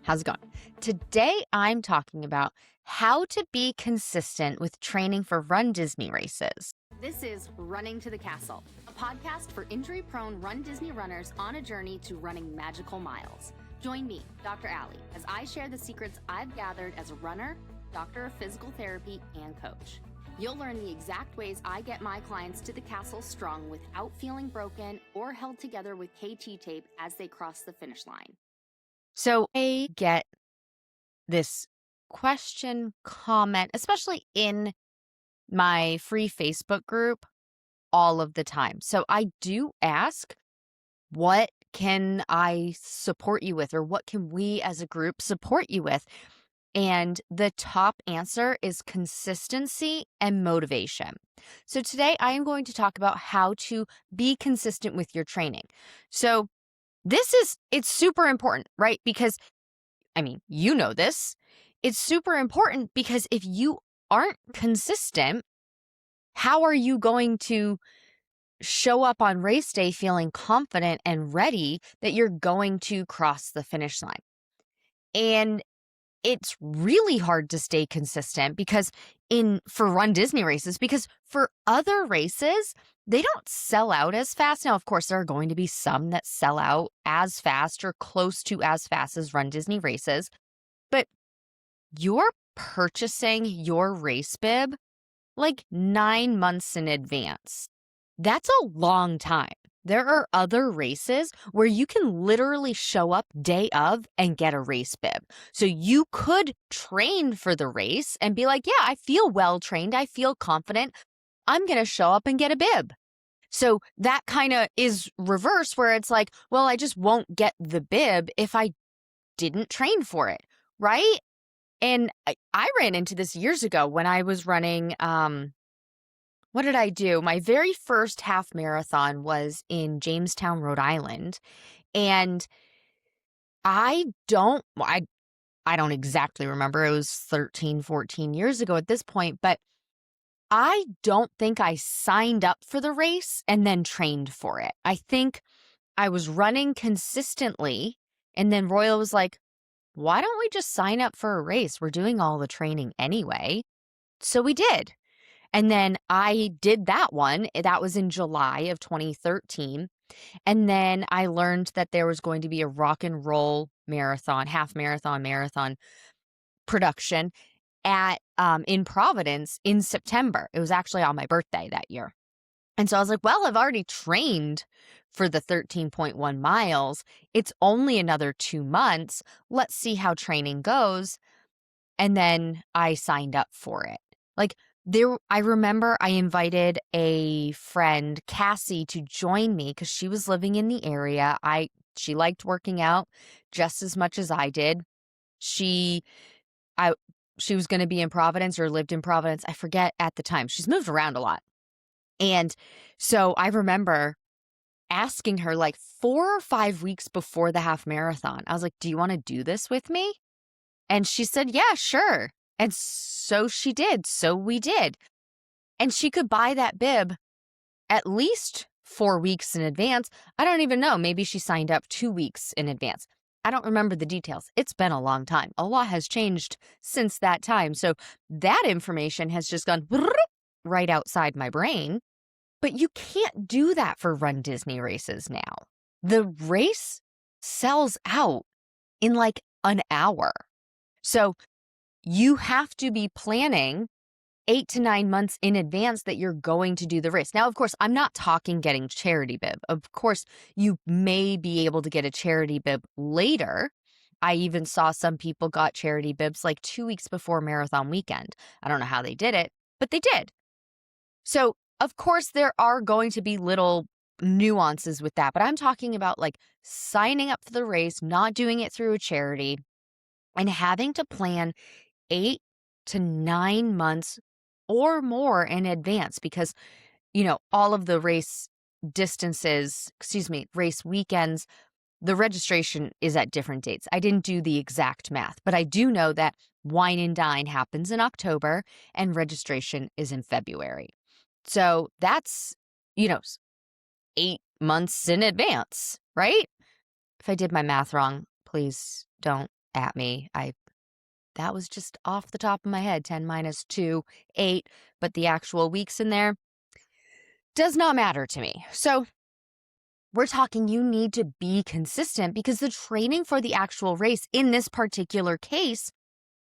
How's it going? Today, I'm talking about how to be consistent with training for Run Disney races. This is Running to the Castle, a podcast for injury-prone Run Disney runners on a journey to running magical miles. Join me, Dr. Allie, as I share the secrets I've gathered as a runner, doctor of physical therapy, and coach. You'll learn the exact ways I get my clients to the castle strong without feeling broken or held together with KT tape as they cross the finish line. So I get this question, comment, especially in my free Facebook group all of the time. So I do ask, what can I support you with, or what can we as a group support you with? And the top answer is consistency and motivation. So today I am going to talk about how to be consistent with your training. So it's super important, right? Because, you know this. It's super important because if you aren't consistent, how are you going to show up on race day feeling confident and ready that you're going to cross the finish line? And it's really hard to stay consistent for Run Disney races, because for other races, they don't sell out as fast. Now, of course, there are going to be some that sell out as fast or close to as fast as Run Disney races, but you're purchasing your race bib like 9 months in advance. That's a long time. There are other races where you can literally show up day of and get a race bib. So you could train for the race and be like, yeah, I feel well trained. I feel confident. I'm going to show up and get a bib. So that kind of is reverse, where it's like, well, I just won't get the bib if I didn't train for it, right? And I ran into this years ago when I was running, what did I do? My very first half marathon was in Jamestown, Rhode Island. And I don't exactly remember. It was 13, 14 years ago at this point, but I don't think I signed up for the race and then trained for it. I think I was running consistently, and then Royal was like, why don't we just sign up for a race? We're doing all the training anyway. So we did. And then I did that one. That was in July of 2013. And then I learned that there was going to be a rock and roll marathon, half marathon, marathon production in Providence in September. It was actually on my birthday that year. And so I was like, well, I've already trained for the 13.1 miles. It's only another 2 months. Let's see how training goes. And then I signed up for it. I remember I invited a friend, Cassie, to join me because she was living in the area. She liked working out just as much as I did. She was going to be in Providence, or lived in Providence. I forget at the time. She's moved around a lot. And so I remember asking her like 4 or 5 weeks before the half marathon. I was like, do you want to do this with me? And she said, yeah, sure. And so she did. So we did. And she could buy that bib at least 4 weeks in advance. I don't even know. Maybe she signed up 2 weeks in advance. I don't remember the details. It's been a long time. A lot has changed since that time. So that information has just gone right outside my brain. But you can't do that for Run Disney races now. The race sells out in like an hour. So you have to be planning 8 to 9 months in advance that you're going to do the race. Now, of course, I'm not talking getting charity bib. Of course, you may be able to get a charity bib later. I even saw some people got charity bibs like 2 weeks before marathon weekend. I don't know how they did it, but they did. So, of course, there are going to be little nuances with that, but I'm talking about like signing up for the race, not doing it through a charity, and having to plan 8 to 9 months or more in advance, because, all of the race race weekends, the registration is at different dates. I didn't do the exact math, but I do know that Wine and Dine happens in October and registration is in February. So that's, 8 months in advance, right? If I did my math wrong, please don't at me. That was just off the top of my head, 10 minus 2, 8, but the actual weeks in there does not matter to me. So we're talking you need to be consistent because the training for the actual race in this particular case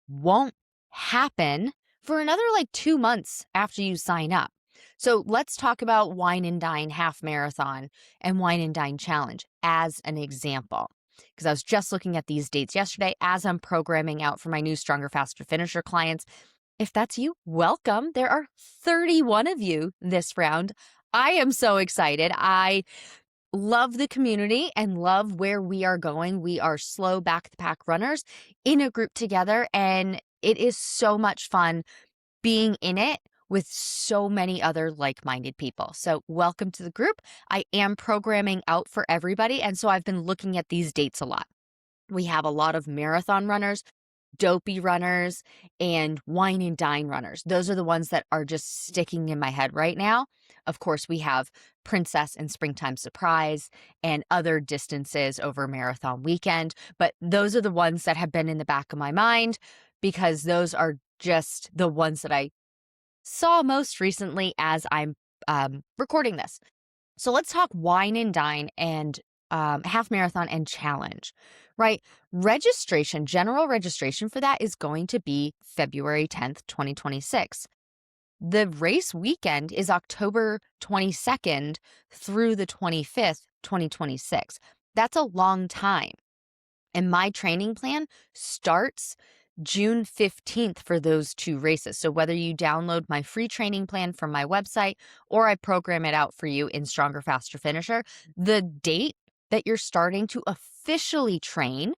won't happen for another like 2 months after you sign up. So let's talk about Wine and Dine Half Marathon and Wine and Dine Challenge as an example. Because I was just looking at these dates yesterday as I'm programming out for my new Stronger, Faster Finisher clients. If that's you, welcome. There are 31 of you this round. I am so excited. I love the community and love where we are going. We are slow back the pack runners in a group together, and it is so much fun being in it with so many other like-minded people. So welcome to the group. I am programming out for everybody, and so I've been looking at these dates a lot. We have a lot of marathon runners, dopey runners, and wine and dine runners. Those are the ones that are just sticking in my head right now. Of course, we have Princess and Springtime Surprise and other distances over marathon weekend, but those are the ones that have been in the back of my mind because those are just the ones that I saw most recently as I'm recording this. So let's talk wine and dine and half marathon and challenge, right? Registration, general registration for that is going to be February 10th, 2026. The race weekend is October 22nd through the 25th, 2026. That's a long time. And my training plan starts June 15th for those two races. So whether you download my free training plan from my website or I program it out for you in Stronger, Faster Finisher, the date that you're starting to officially train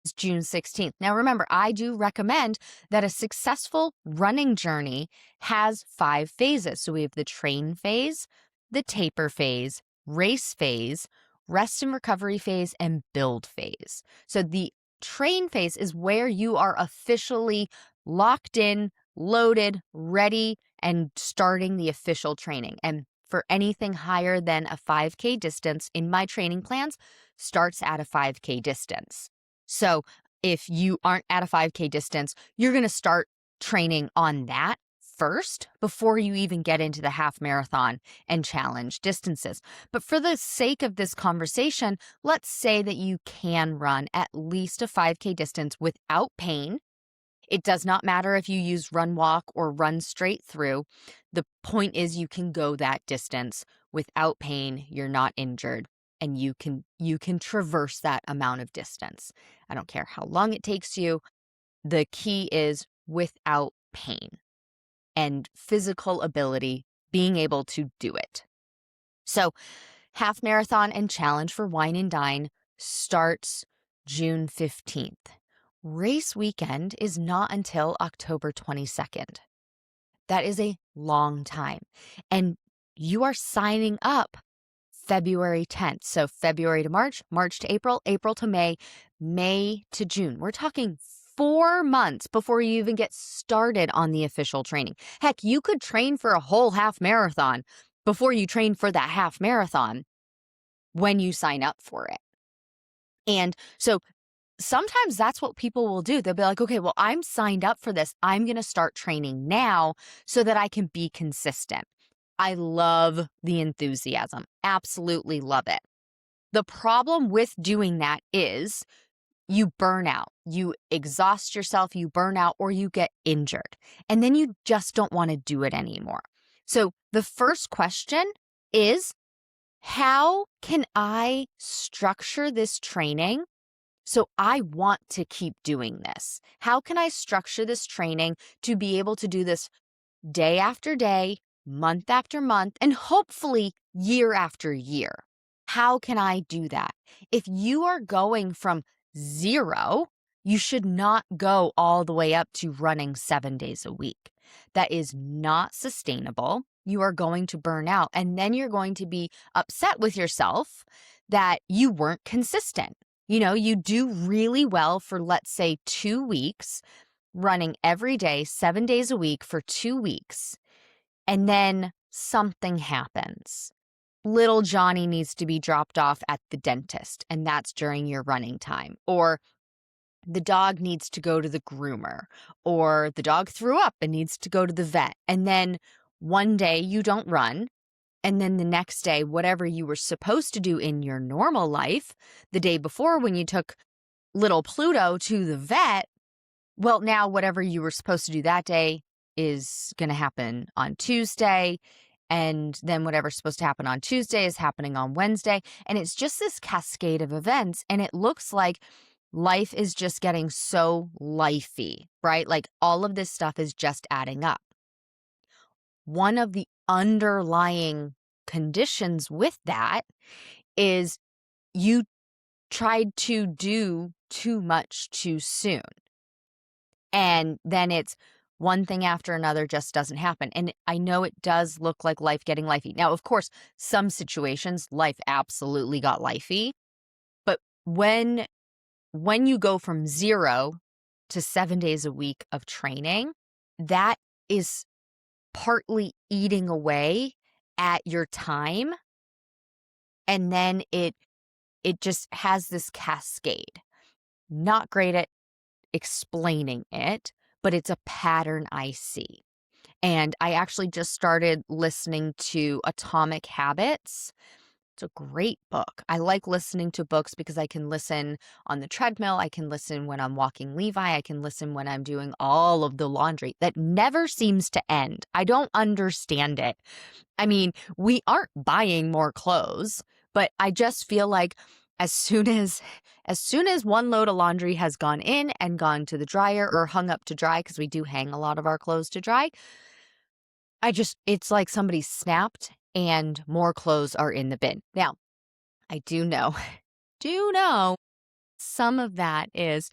is June 16th. Now, remember, I do recommend that a successful running journey has 5 phases. So we have the train phase, the taper phase, race phase, rest and recovery phase, and build phase. So the train phase is where you are officially locked in, loaded, ready, and starting the official training. And for anything higher than a 5K distance in my training plans starts at a 5K distance. So if you aren't at a 5K distance, you're going to start training on that first before you even get into the half marathon and challenge distances. But for the sake of this conversation, let's say that you can run at least a 5K distance without pain. It does not matter if you use run walk or run straight through. The point is you can go that distance without pain. You're not injured. And you can traverse that amount of distance. I don't care how long it takes you. The key is without pain and physical ability, being able to do it. So half marathon and challenge for Wine and Dine starts June 15th. Race weekend is not until October 22nd. That is a long time. And you are signing up February 10th. So February to March, March to April, April to May, May to June. We're talking 4 months before you even get started on the official training. Heck, you could train for a whole half marathon before you train for that half marathon when you sign up for it. And so sometimes that's what people will do. They'll be like, okay, well, I'm signed up for this. I'm going to start training now so that I can be consistent. I love the enthusiasm. Absolutely love it. The problem with doing that is you burn out, you exhaust yourself, you burn out, or you get injured. And then you just don't want to do it anymore. So the first question is, how can I structure this training so I want to keep doing this? How can I structure this training to be able to do this day after day, month after month, and hopefully year after year? How can I do that? If you are going from 0, you should not go all the way up to running 7 days a week. That is not sustainable. You are going to burn out, and then you're going to be upset with yourself that you weren't consistent. You know, you do really well for, let's say, 2 weeks, running every day, 7 days a week for 2 weeks, and then something happens. Little Johnny needs to be dropped off at the dentist, and that's during your running time. Or the dog needs to go to the groomer, or the dog threw up and needs to go to the vet. And then one day you don't run. And then the next day, whatever you were supposed to do in your normal life, the day before when you took little Pluto to the vet, well, now whatever you were supposed to do that day is going to happen on Tuesday. And then whatever's supposed to happen on Tuesday is happening on Wednesday. And it's just this cascade of events. And it looks like life is just getting so lifey, right? Like all of this stuff is just adding up. One of the underlying conditions with that is you tried to do too much too soon. And then it's one thing after another just doesn't happen. And I know it does look like life getting lifey. Now, of course, some situations, life absolutely got lifey. But when you go from 0 to 7 days a week of training, that is partly eating away at your time. And then it just has this cascade. Not great at explaining it, but it's a pattern I see. And I actually just started listening to Atomic Habits. It's a great book. I like listening to books because I can listen on the treadmill. I can listen when I'm walking Levi. I can listen when I'm doing all of the laundry that never seems to end. I don't understand it. I mean, we aren't buying more clothes, but I just feel like as soon as one load of laundry has gone in and gone to the dryer or hung up to dry, because we do hang a lot of our clothes to dry, it's like somebody snapped and more clothes are in the bin. Now, I do know, some of that is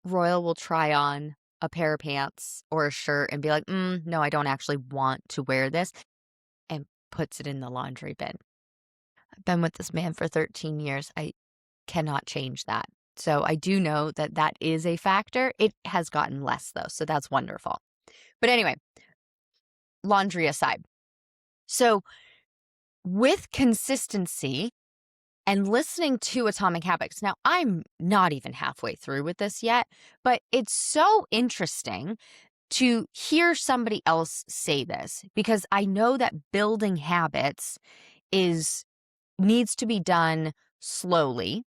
Royal will try on a pair of pants or a shirt and be like, no, I don't actually want to wear this, and puts it in the laundry bin. I've been with this man for 13 years. I cannot change that. So I do know that that is a factor. It has gotten less though, so that's wonderful. But anyway, laundry aside. So with consistency and listening to Atomic Habits, now I'm not even halfway through with this yet, but it's so interesting to hear somebody else say this, because I know that building habits needs to be done slowly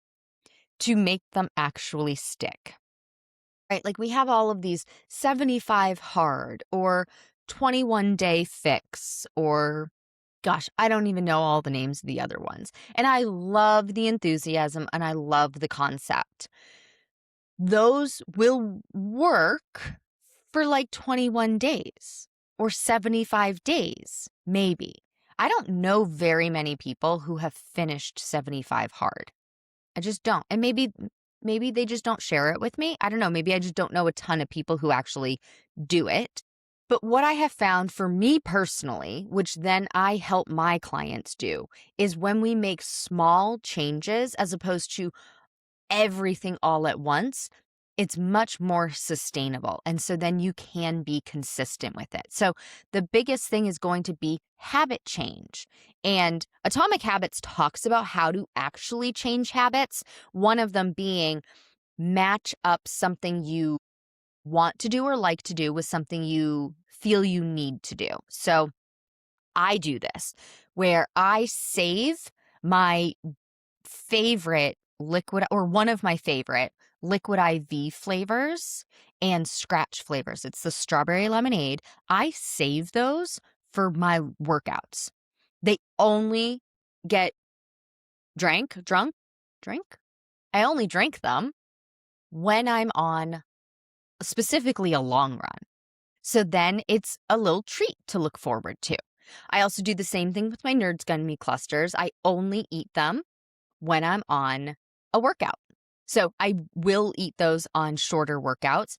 to make them actually stick. Right? Like we have all of these 75 hard or 21 day fix, or gosh, I don't even know all the names of the other ones. And I love the enthusiasm and I love the concept. Those will work for like 21 days or 75 days, maybe. I don't know very many people who have finished 75 hard. I just don't. And maybe they just don't share it with me. I don't know. Maybe I just don't know a ton of people who actually do it. But what I have found for me personally, which then I help my clients do, is when we make small changes as opposed to everything all at once, it's much more sustainable. And so then you can be consistent with it. So the biggest thing is going to be habit change. And Atomic Habits talks about how to actually change habits. One of them being match up something you want to do or like to do with something you feel you need to do. So I do this where I save my favorite liquid, or one of my favorite liquid IV flavors and scratch flavors. It's the strawberry lemonade. I save those for my workouts. They only get drink. I only drink them when I'm on specifically a long run. So then it's a little treat to look forward to. I also do the same thing with my Nerds Gummy clusters. I only eat them when I'm on a workout. So I will eat those on shorter workouts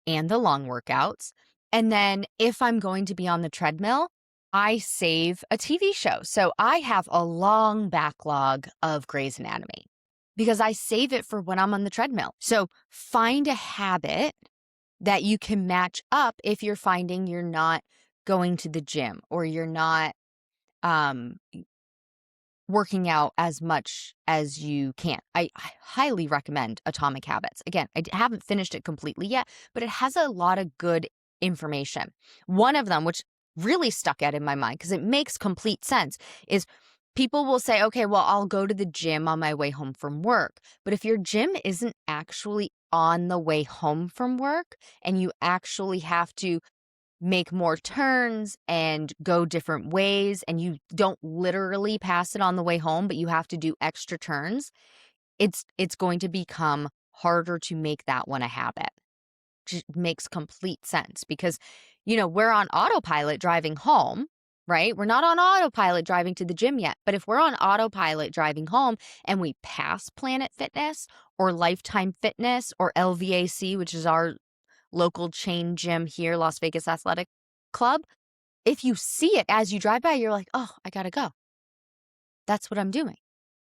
and the long workouts. And then if I'm going to be on the treadmill, I save a TV show. So I have a long backlog of Grey's Anatomy because I save it for when I'm on the treadmill. So find a habit that you can match up if you're finding you're not going to the gym or you're not working out as much as you can. I highly recommend Atomic Habits. Again, haven't finished it completely yet, but it has a lot of good information. One of them, which really stuck out in my mind because it makes complete sense, is people will say, okay, well, I'll go to the gym on my way home from work. But if your gym isn't actually on the way home from work and you actually have to make more turns and go different ways and you don't literally pass it on the way home, but you have to do extra turns, it's going to become harder to make that one a habit. Just makes complete sense because, we're on autopilot driving home, right? We're not on autopilot driving to the gym yet. But if we're on autopilot driving home and we pass Planet Fitness or Lifetime Fitness or LVAC, which is our local chain gym here, Las Vegas Athletic Club, if you see it as you drive by, you're like, oh, I gotta go. That's what I'm doing,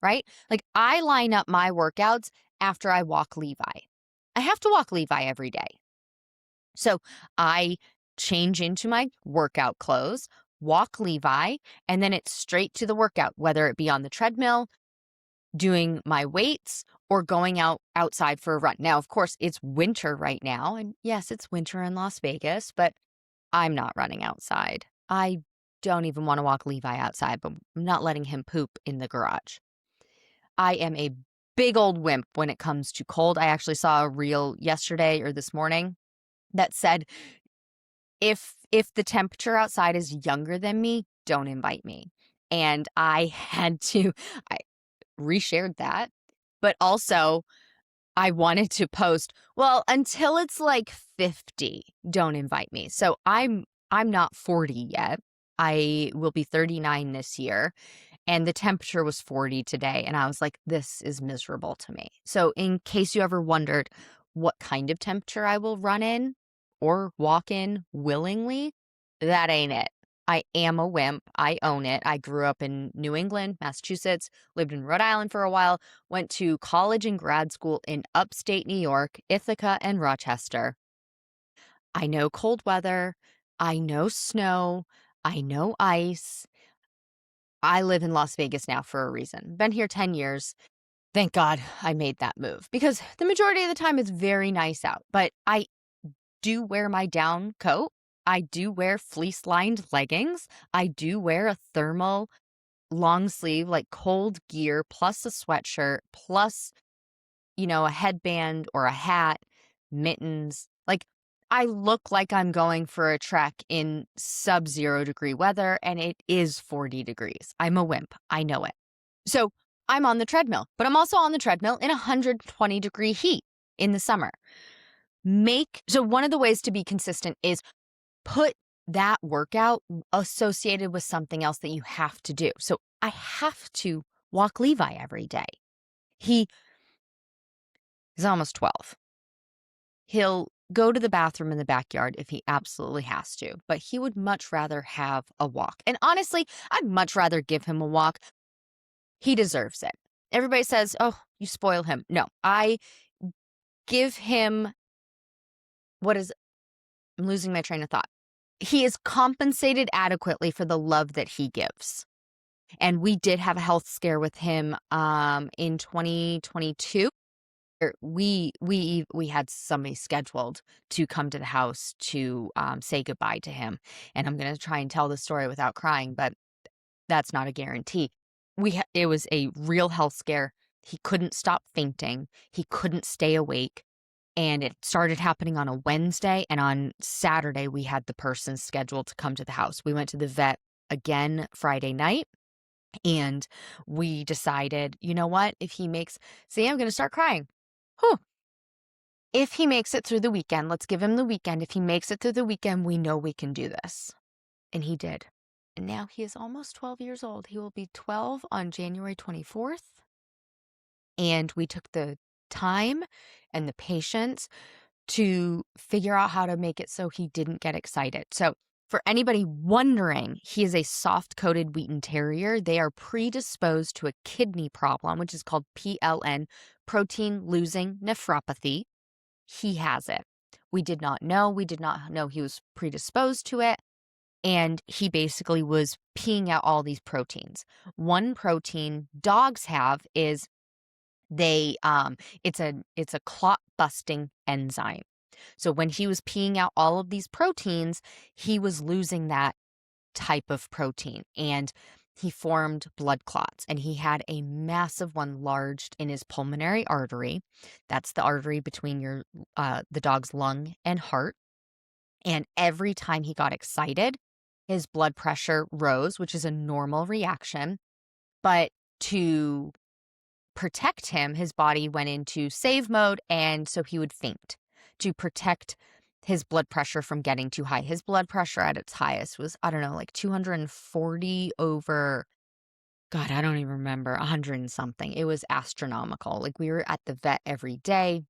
right? Like I line up my workouts after I walk Levi. I have to walk Levi every day. So I change into my workout clothes, walk Levi, and then it's straight to the workout, whether it be on the treadmill, doing my weights, or going outside for a run. Now, of course, it's winter right now. And yes, it's winter in Las Vegas, but I'm not running outside. I don't even want to walk Levi outside, but I'm not letting him poop in the garage. I am a big old wimp when it comes to cold. I actually saw a reel yesterday or this morning that said, if the temperature outside is younger than me, don't invite me. And I I reshared that, but also I wanted to post, well, until it's like 50, don't invite me. So I'm not 40 yet. I will be 39 this year. And the temperature was 40 today. And I was like, this is miserable to me. So, in case you ever wondered what kind of temperature I will run in or walk in willingly, that ain't it. I am a wimp. I own it. I grew up in New England, Massachusetts, lived in Rhode Island for a while, went to college and grad school in upstate New York, Ithaca, and Rochester. I know cold weather. I know snow. I know ice. I live in Las Vegas now for a reason. Been here 10 years. Thank God I made that move because the majority of the time it's very nice out. But I do wear my down coat. I do wear fleece lined leggings. I do wear a thermal long sleeve, like cold gear, plus a sweatshirt, plus, a headband or a hat, mittens. Like I look like I'm going for a trek in sub-zero degree weather and it is 40 degrees. I'm a wimp. I know it. So I'm on the treadmill, but I'm also on the treadmill in 120-degree heat in the summer. So one of the ways to be consistent is put that workout associated with something else that you have to do. So I have to walk Levi every day. He's almost 12. He'll go to the bathroom in the backyard if he absolutely has to, but he would much rather have a walk. And honestly, I'd much rather give him a walk. He deserves it. Everybody says, oh, you spoil him. No, I give him I'm losing my train of thought. He is compensated adequately for the love that he gives. And we did have a health scare with him in 2022. We had somebody scheduled to come to the house to say goodbye to him. And I'm going to try and tell the story without crying, but that's not a guarantee. It was a real health scare. He couldn't stop fainting. He couldn't stay awake. And it started happening on a Wednesday. And on Saturday, we had the person scheduled to come to the house. We went to the vet again Friday night. And we decided, you know what? I'm going to start crying. Whew. If he makes it through the weekend, let's give him the weekend. If he makes it through the weekend, we know we can do this. And he did. And now he is almost 12 years old. He will be 12 on January 24th. And we took the time and the patience to figure out how to make it so he didn't get excited. So for anybody wondering, he is a soft-coated Wheaten Terrier. They are predisposed to a kidney problem, which is called PLN, protein-losing nephropathy. He has it. We did not know. We did not know he was predisposed to it. and he basically was peeing out all these proteins. One protein dogs have is they it's a clot busting enzyme. So when he was peeing out all of these proteins, he was losing that type of protein, and he formed blood clots, and he had a massive one lodged in his pulmonary artery. That's the artery between the dog's lung and heart. And every time he got excited, his blood pressure rose, which is a normal reaction. But to protect him, his body went into save mode, and so he would faint to protect his blood pressure from getting too high. His blood pressure at its highest was, I don't know, like 240 over, God, I don't even remember, 100 and something. It was astronomical. Like, we were at the vet every day.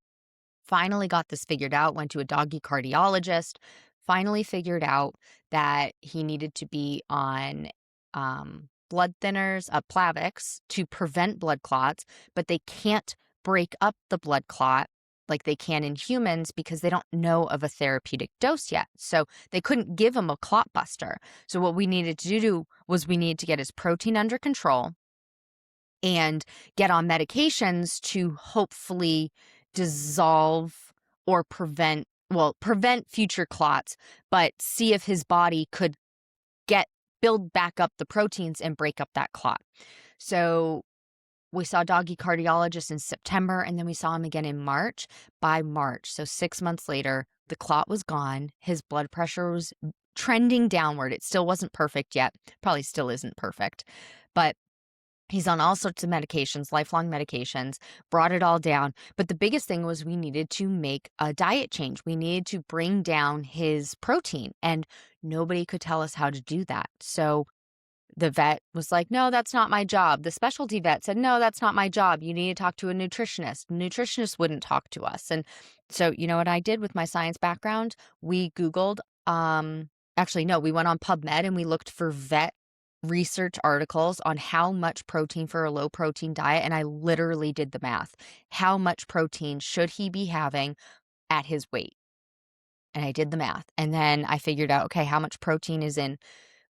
Finally got this figured out, went to a doggy cardiologist, finally figured out that he needed to be on blood thinners, Plavix, to prevent blood clots, but they can't break up the blood clot like they can in humans because they don't know of a therapeutic dose yet. So they couldn't give him a clot buster. So what we needed to do was we needed to get his protein under control and get on medications to hopefully dissolve or prevent future clots, but see if his body could build back up the proteins and break up that clot. So we saw doggy cardiologist in September, and then we saw him again in March. By March, so 6 months later, the clot was gone. His blood pressure was trending downward. It still wasn't perfect yet. Probably still isn't perfect, but he's on all sorts of medications, lifelong medications, brought it all down. But the biggest thing was we needed to make a diet change. We needed to bring down his protein, and nobody could tell us how to do that. So the vet was like, no, that's not my job. The specialty vet said, no, that's not my job. You need to talk to a nutritionist. The nutritionist wouldn't talk to us. And so, you know what I did with my science background? We Googled, actually, no, we went on PubMed and we looked for vet research articles on how much protein for a low protein diet. And I literally did the math. How much protein should he be having at his weight? And I did the math. And then I figured out, okay, how much protein is in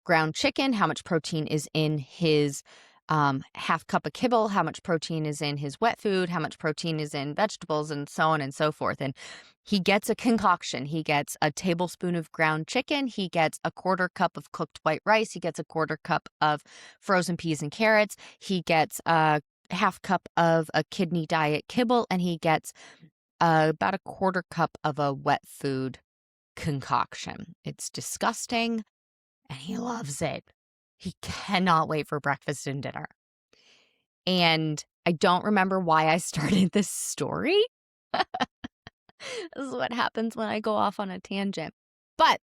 ground chicken, how much protein is in his half cup of kibble, how much protein is in his wet food, how much protein is in vegetables, and so on and so forth. And he gets a concoction. He gets a tablespoon of ground chicken. He gets a quarter cup of cooked white rice. He gets a quarter cup of frozen peas and carrots. He gets a half cup of a kidney diet kibble, and he gets about a quarter cup of a wet food concoction. It's disgusting, and he loves it. He cannot wait for breakfast and dinner. And I don't remember why I started this story. This is what happens when I go off on a tangent. But,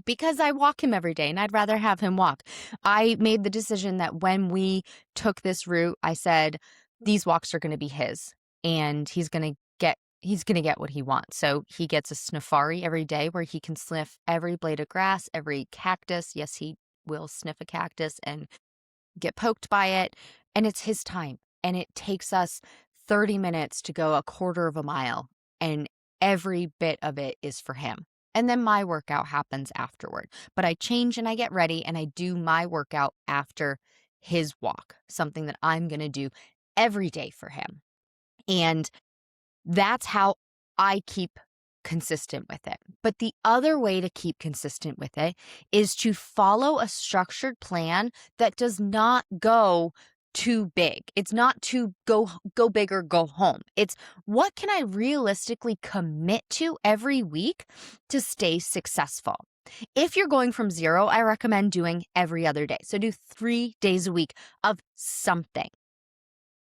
because I walk him every day and I'd rather have him walk. I made the decision that when we took this route, I said, these walks are going to be his, and he's going to get what he wants. So he gets a sniffari every day where he can sniff every blade of grass, every cactus. Yes, he will sniff a cactus and get poked by it. And it's his time. And it takes us 30 minutes to go a quarter of a mile. And every bit of it is for him. And then my workout happens afterward. But I change and I get ready and I do my workout after his walk, something that I'm going to do every day for him. And that's how I keep consistent with it. But the other way to keep consistent with it is to follow a structured plan that does not go too big. It's not to go big or go home. It's what can I realistically commit to every week to stay successful? If you're going from 0, I recommend doing every other day. So do 3 days a week of something.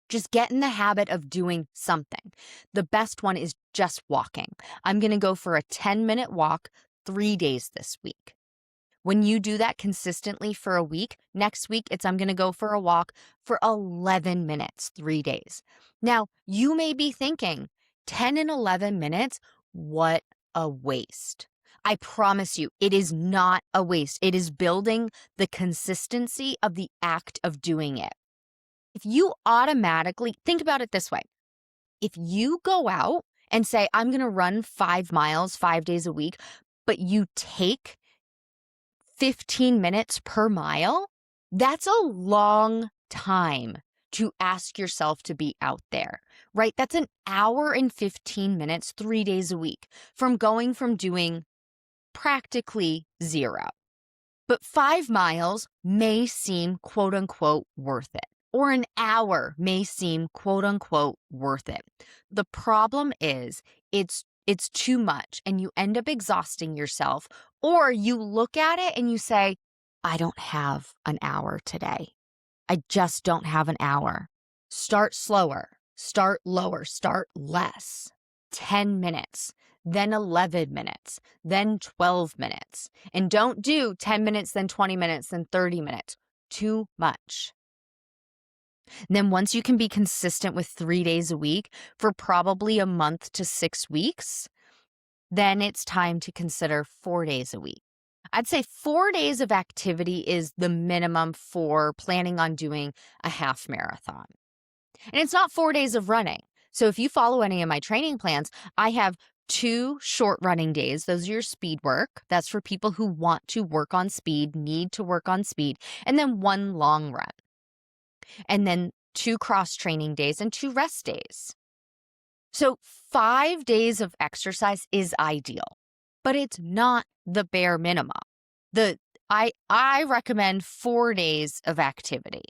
Just get in the habit of doing something. The best one is just walking. I'm going to go for a 10-minute walk 3 days this week. When you do that consistently for a week, next week I'm going to go for a walk for 11 minutes, 3 days. Now, you may be thinking, 10 and 11 minutes, what a waste. I promise you, it is not a waste. It is building the consistency of the act of doing it. If you automatically, think about it this way. If you go out and say, I'm going to run 5 miles 5 days a week, but you take 15 minutes per mile, that's a long time to ask yourself to be out there, right? That's an hour and 15 minutes, 3 days a week from going from doing practically zero. But 5 miles may seem quote unquote worth it, or an hour may seem quote unquote worth it. The problem is it's too much and you end up exhausting yourself, or you look at it and you say, I don't have an hour today. I just don't have an hour. Start slower, start lower, start less. 10 minutes, then 11 minutes, then 12 minutes. And don't do 10 minutes, then 20 minutes, then 30 minutes. Too much. Then once you can be consistent with 3 days a week for probably a month to 6 weeks, then it's time to consider 4 days a week. I'd say 4 days of activity is the minimum for planning on doing a half marathon. And it's not 4 days of running. So if you follow any of my training plans, I have 2 short running days. Those are your speed work. That's for people who want to work on speed, need to work on speed, and then 1 long run. And then 2 cross training days and 2 rest days. So 5 days of exercise is ideal, but it's not the bare minimum. I recommend 4 days of activity.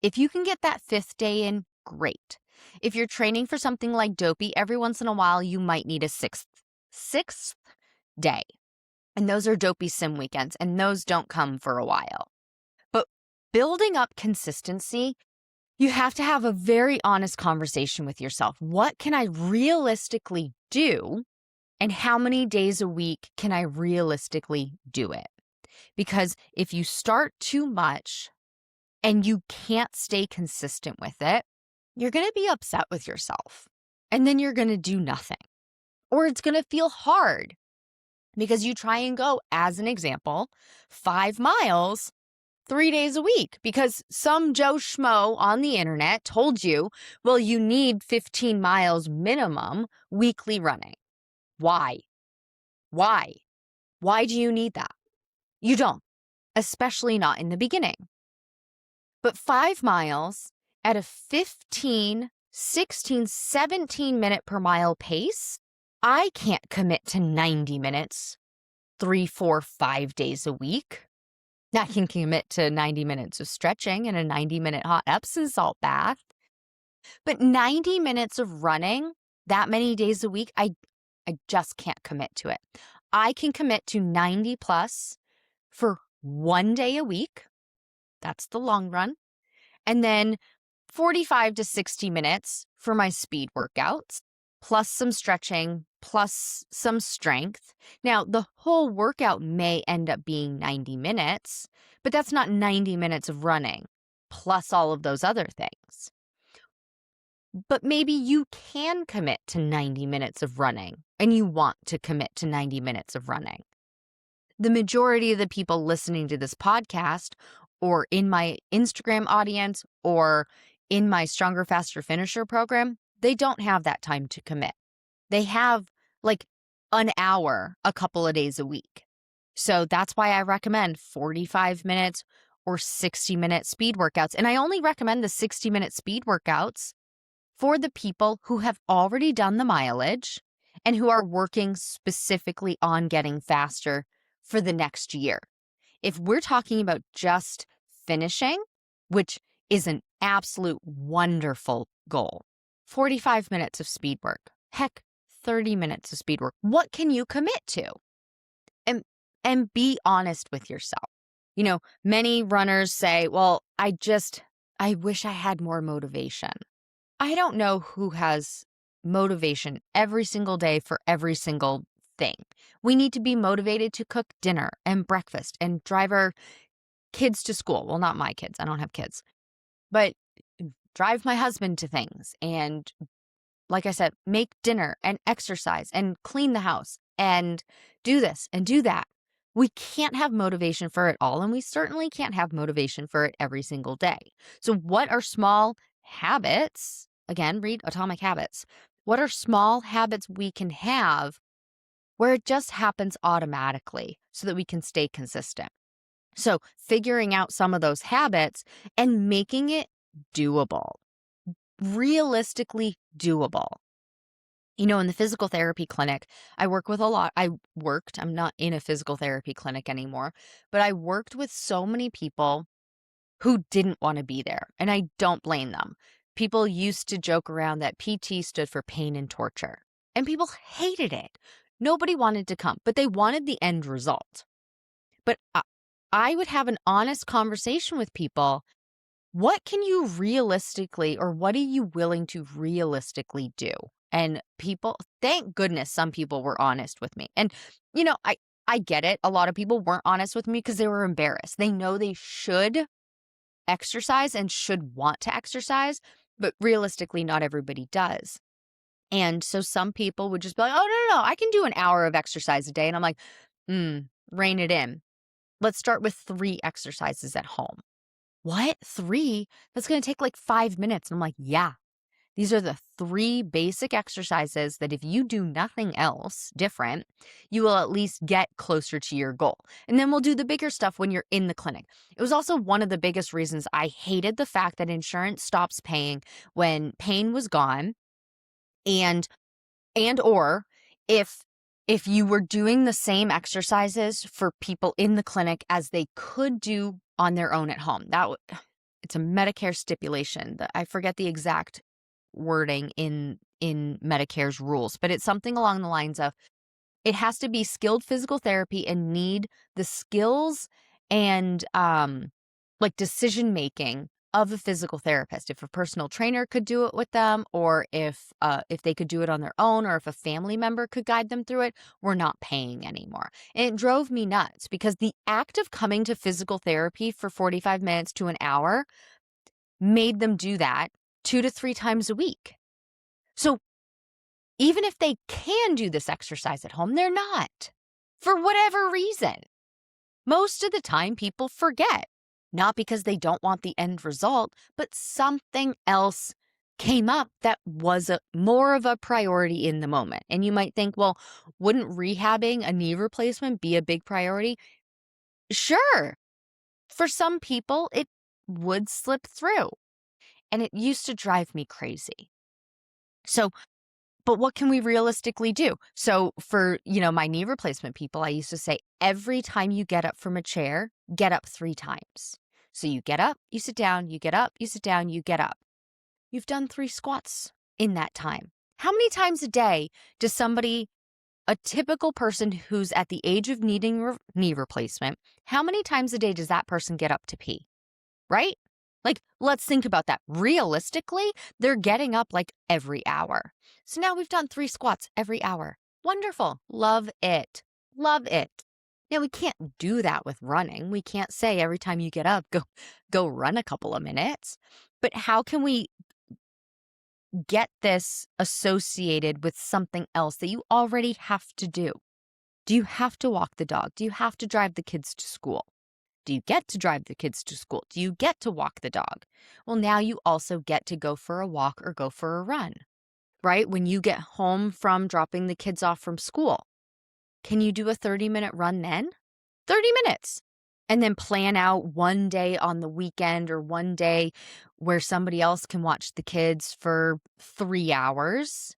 If you can get that 5th day in, great. If you're training for something like dopey, every once in a while you might need a sixth day. And those are dopey sim weekends, and those don't come for a while. But building up consistency, you have to have a very honest conversation with yourself. What can I realistically do? And how many days a week can I realistically do it? Because if you start too much and you can't stay consistent with it, you're going to be upset with yourself. And then you're going to do nothing. Or it's going to feel hard because you try and go, as an example, 5 miles 3 days a week because some Joe Schmo on the internet told you, well, you need 15 miles minimum weekly running. Why? Why? Why do you need that? You don't, especially not in the beginning. But 5 miles at a 15, 16, 17 minute per mile pace, I can't commit to 90 minutes, 3, 4, 5 days a week. I can commit to 90 minutes of stretching and a 90-minute hot Epsom salt bath. But 90 minutes of running that many days a week, I just can't commit to it. I can commit to 90 plus for 1 day a week. That's the long run. And then 45 to 60 minutes for my speed workouts, plus some stretching, plus some strength. Now, the whole workout may end up being 90 minutes, but that's not 90 minutes of running, plus all of those other things. But maybe you can commit to 90 minutes of running, and you want to commit to 90 minutes of running. The majority of the people listening to this podcast, or in my Instagram audience, or in my Stronger, Faster Finisher program, they don't have that time to commit. They have like an hour a couple of days a week. So that's why I recommend 45 minutes or 60-minute speed workouts. And I only recommend the 60-minute speed workouts for the people who have already done the mileage and who are working specifically on getting faster for the next year. If we're talking about just finishing, which is an absolute wonderful goal, 45 minutes of speed work, heck, 30 minutes of speed work, what can you commit to? And be honest with yourself. You know, many runners say, well, I wish I had more motivation. I don't know who has motivation every single day for every single thing. We need to be motivated to cook dinner and breakfast and drive our kids to school. Well, not my kids. I don't have kids. But drive my husband to things and, like I said, make dinner and exercise and clean the house and do this and do that. We can't have motivation for it all, and we certainly can't have motivation for it every single day. So what are small habits? Again, read Atomic Habits. What are small habits we can have where it just happens automatically so that we can stay consistent? So figuring out some of those habits and making it doable, realistically doable. In the physical therapy clinic, I'm not in a physical therapy clinic anymore, but I worked with so many people who didn't want to be there, and I don't blame them. People used to joke around that PT stood for pain and torture, and people hated it. Nobody wanted to come, but they wanted the end result. But I would have an honest conversation with people. What can you realistically, or what are you willing to realistically do? And people, thank goodness some people were honest with me. And, I get it. A lot of people weren't honest with me because they were embarrassed. They know they should exercise and should want to exercise, but realistically, not everybody does. And so some people would just be like, oh, no, I can do an hour of exercise a day. And I'm like, rein it in. Let's start with 3 exercises at home. What? 3? That's going to take like 5 minutes. And I'm like, yeah, these are the 3 basic exercises that if you do nothing else different, you will at least get closer to your goal. And then we'll do the bigger stuff when you're in the clinic. It was also one of the biggest reasons I hated the fact that insurance stops paying when pain was gone or if you were doing the same exercises for people in the clinic as they could do on their own at home. It's a Medicare stipulation. I forget the exact wording in Medicare's rules, but it's something along the lines of it has to be skilled physical therapy and need the skills and like decision making of a physical therapist. If a personal trainer could do it with them, or if they could do it on their own, or if a family member could guide them through it, we're not paying anymore. And it drove me nuts because the act of coming to physical therapy for 45 minutes to an hour made them do that 2 to 3 times a week. So even if they can do this exercise at home, they're not, for whatever reason. Most of the time, people forget, not because they don't want the end result, but something else came up that was more of a priority in the moment. And you might think, well, wouldn't rehabbing a knee replacement be a big priority? Sure. For some people, it would slip through. And it used to drive me crazy. But what can we realistically do? So for, my knee replacement people, I used to say, every time you get up from a chair, get up 3 times. So you get up, you sit down, you get up, you sit down, you get up. You've done 3 squats in that time. How many times a day does a typical person who's at the age of needing knee replacement, how many times a day does that person get up to pee? Right? Like, let's think about that. Realistically, they're getting up like every hour. So now we've done 3 squats every hour. Wonderful. Love it. Love it. Now, we can't do that with running. We can't say every time you get up, go run a couple of minutes. But how can we get this associated with something else that you already have to do? Do you have to walk the dog? Do you have to drive the kids to school? Do you get to drive the kids to school? Do you get to walk the dog? Well, now you also get to go for a walk or go for a run, right? When you get home from dropping the kids off from school, can you do a 30-minute run then? 30 minutes. And then plan out one day on the weekend or one day where somebody else can watch the kids for 3 hours.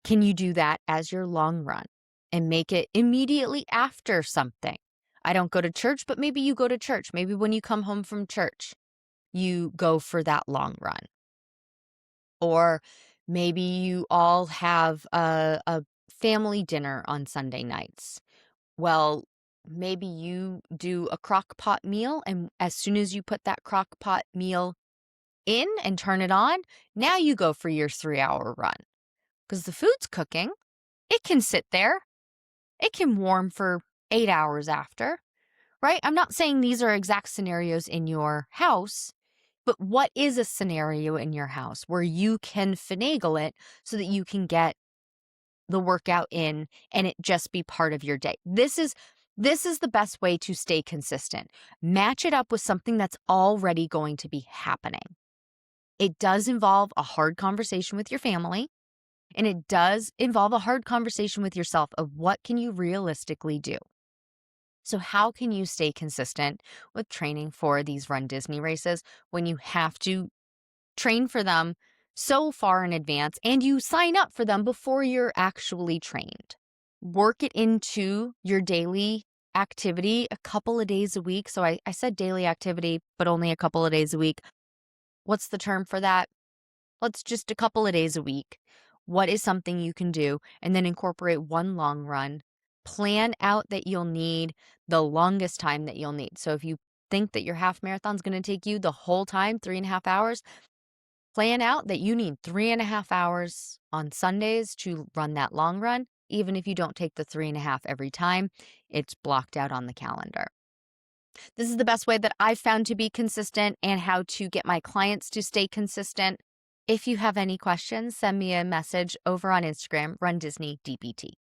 Can you do that as your long run and make it immediately after something? I don't go to church, but maybe you go to church. Maybe when you come home from church, you go for that long run. Or maybe you all have a family dinner on Sunday nights. Well, maybe you do a crock pot meal, and as soon as you put that crock pot meal in and turn it on, now you go for your 3-hour run. Because the food's cooking. It can sit there. It can warm for 8 hours after, right? I'm not saying these are exact scenarios in your house, but what is a scenario in your house where you can finagle it so that you can get the workout in and it just be part of your day? This is the best way to stay consistent. Match it up with something that's already going to be happening. It does involve a hard conversation with your family, and it does involve a hard conversation with yourself of what can you realistically do. So, how can you stay consistent with training for these Run Disney races when you have to train for them so far in advance and you sign up for them before you're actually trained? Work it into your daily activity a couple of days a week. So, I said daily activity, but only a couple of days a week. What's the term for that? Let's just a couple of days a week. What is something you can do? And then incorporate one long run. Plan out that you'll need the longest time that you'll need. So if you think that your half marathon is going to take you the whole time, 3.5 hours, plan out that you need 3.5 hours on Sundays to run that long run. Even if you don't take the 3.5 every time, it's blocked out on the calendar. This is the best way that I've found to be consistent and how to get my clients to stay consistent. If you have any questions, send me a message over on Instagram, runDisneyDBT.